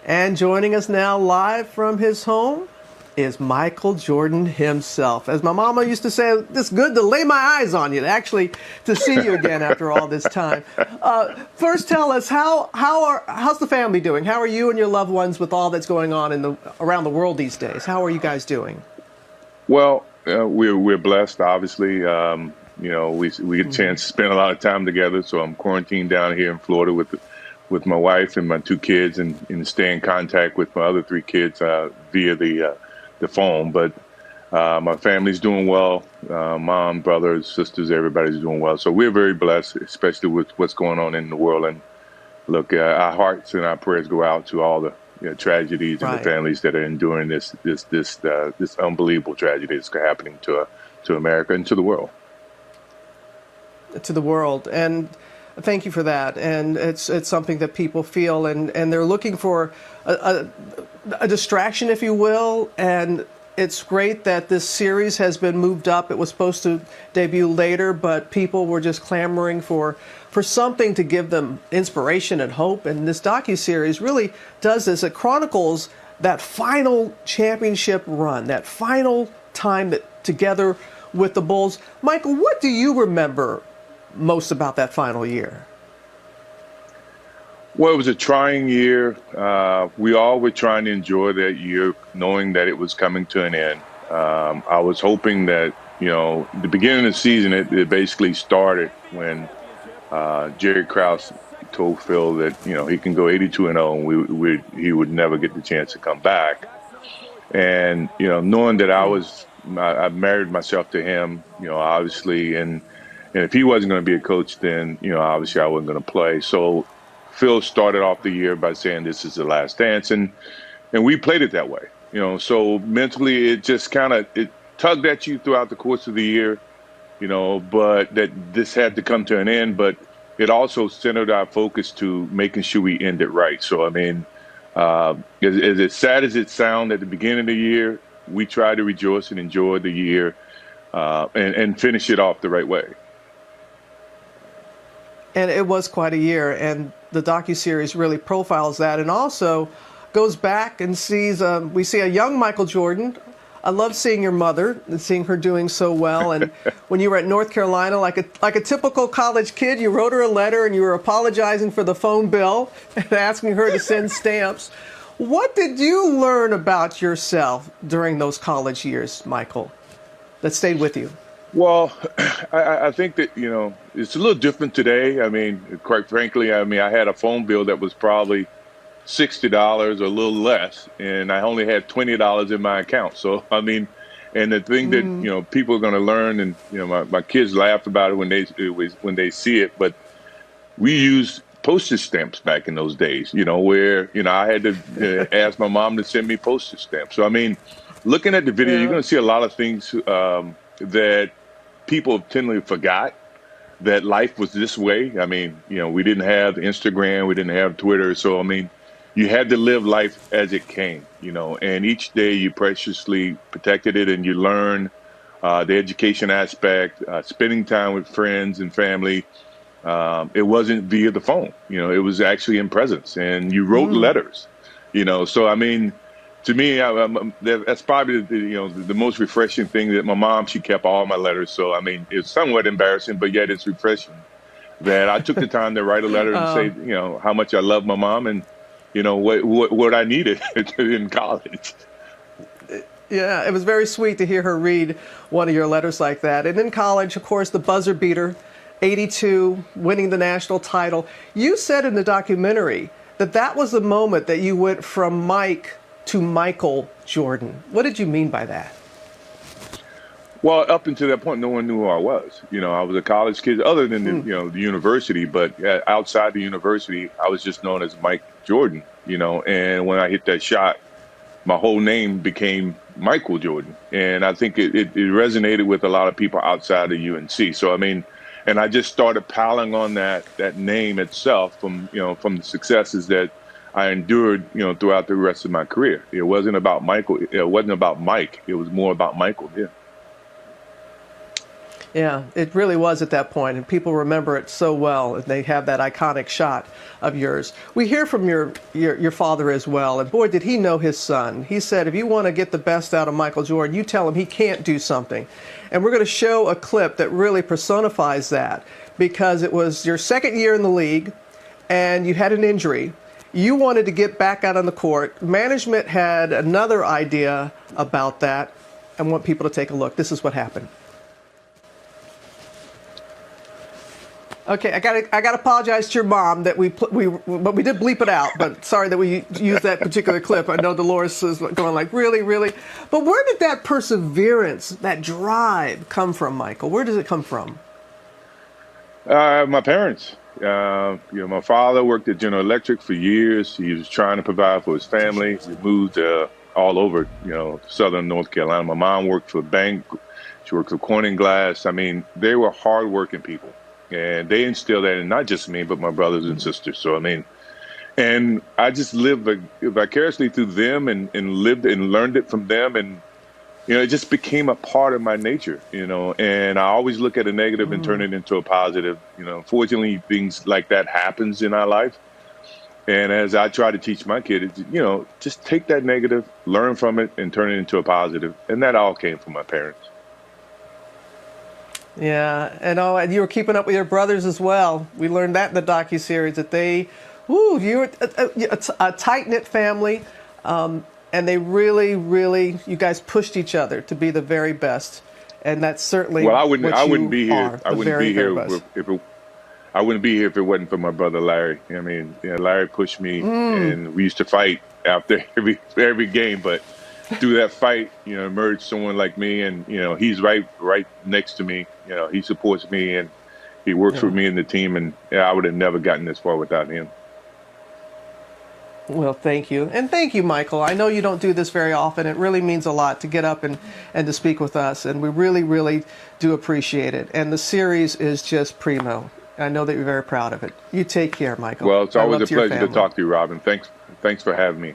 And joining us now live from his home is Michael Jordan himself. As my mama used to say, it's good to lay my eyes on you, to see you again after all this time. First, tell us, how's the family doing? How are you and your loved ones with all that's going on around the world these days? How are you guys doing? Well, we're blessed, obviously. We get a chance to spend a lot of time together. So I'm quarantined down here in Florida with my wife and my 2 kids, and stay in contact with my other 3 kids via the phone. But my family's doing well. Mom, brothers, sisters, everybody's doing well. So we're very blessed, especially with what's going on in the world. And look, our hearts and our prayers go out to all the tragedies and the families that are enduring this unbelievable tragedy that's happening to America and to the world. To the world. And thank you for that. And it's something that people feel, and they're looking for a distraction, if you will. And it's great that this series has been moved up. It was supposed to debut later, but people were just clamoring for something to give them inspiration and hope. And this docuseries really does this. It chronicles that final championship run, that final time that together with the Bulls. Michael, what do you remember most about that final year? Well, it was a trying year. We all were trying to enjoy that year, knowing that it was coming to an end. I was hoping that, the beginning of the season, it basically started when Jerry Krause told Phil that, he can go 82-0 and he would never get the chance to come back. And, knowing that I married myself to him, obviously, and if he wasn't going to be a coach, then, obviously I wasn't going to play. So Phil started off the year by saying this is the last dance, and we played it that way. So mentally it just it tugged at you throughout the course of the year, but that this had to come to an end. But it also centered our focus to making sure we end it right. So, as sad as it sounded at the beginning of the year, we tried to rejoice and enjoy the year and finish it off the right way. And it was quite a year, and the docuseries really profiles that, and also goes back and we see a young Michael Jordan. I love seeing your mother and seeing her doing so well. And when you were at North Carolina, like a typical college kid, you wrote her a letter and you were apologizing for the phone bill and asking her to send stamps. What did you learn about yourself during those college years, Michael, that stayed with you? Well, I think that, it's a little different today. Quite frankly, I had a phone bill that was probably $60 or a little less, and I only had $20 in my account. So, and the thing that, people are going to learn, and, my kids laugh about it when they see it, but we used postage stamps back in those days, where, I had to ask my mom to send me postage stamps. So, looking at the video, you're going to see a lot of things that people tend to forgot that life was this way. We didn't have Instagram, we didn't have Twitter. So, you had to live life as it came, and each day you preciously protected it, and you learn the education aspect, spending time with friends and family. It wasn't via the phone, it was actually in presence, and you wrote letters, so, to me, that's probably the most refreshing thing. That my mom, she kept all my letters. So, it's somewhat embarrassing, but yet it's refreshing that I took the time to write a letter and say, how much I love my mom and, what I needed in college. Yeah, it was very sweet to hear her read one of your letters like that. And in college, of course, the buzzer beater, 82, winning the national title. You said in the documentary that was the moment that you went from Mike to Michael Jordan. What did you mean by that? Well, up until that point, no one knew who I was. I was a college kid, other than the university. But outside the university, I was just known as Mike Jordan. And when I hit that shot, my whole name became Michael Jordan, and I think it resonated with a lot of people outside of UNC. So, and I just started piling on that name itself from the successes that I endured, throughout the rest of my career. It wasn't about Michael. It wasn't about Mike. It was more about Michael. Yeah. Yeah, it really was at that point, and people remember it so well, and they have that iconic shot of yours. We hear from your father as well, and boy, did he know his son. He said, if you want to get the best out of Michael Jordan, you tell him he can't do something. And we're going to show a clip that really personifies that, because it was your second year in the league, and you had an injury. You wanted to get back out on the court. Management had another idea about that. I want people to take a look. This is what happened. Okay, I got to apologize to your mom that but we did bleep it out. But sorry that we used that particular clip. I know Dolores is going like, really, really. But where did that perseverance, that drive, come from, Michael? Where does it come from? My parents. My father worked at General Electric for years. He was trying to provide for his family. We moved all over, southern North Carolina. My mom worked for a bank. She worked for Corning Glass. I mean, they were hardworking people. And they instilled that in not just me, but my brothers and sisters. So, I mean, and I just lived vicariously through them and lived and learned it from them. And, it just became a part of my nature, and I always look at a negative and turn it into a positive. Fortunately, things like that happens in our life. And as I try to teach my kids, just take that negative, learn from it, and turn it into a positive. And that all came from my parents. Yeah, and you were keeping up with your brothers as well. We learned that in the docuseries that you were a tight-knit family, and they really, really, you guys pushed each other to be the very best, and that's certainly I wouldn't be here. I wouldn't be here if it wasn't for my brother Larry. I mean, Larry pushed me, and we used to fight after every game, but through that fight, emerged someone like me, and he's right next to me. He supports me, and he works with me and the team, and I would have never gotten this far without him. Well, thank you, and thank you, Michael. I know you don't do this very often. It really means a lot to get up and to speak with us, and we really, really do appreciate it. And the series is just primo. I know that you're very proud of it. You take care, Michael. Well, it's always a pleasure to talk to you, Robin. Thanks for having me.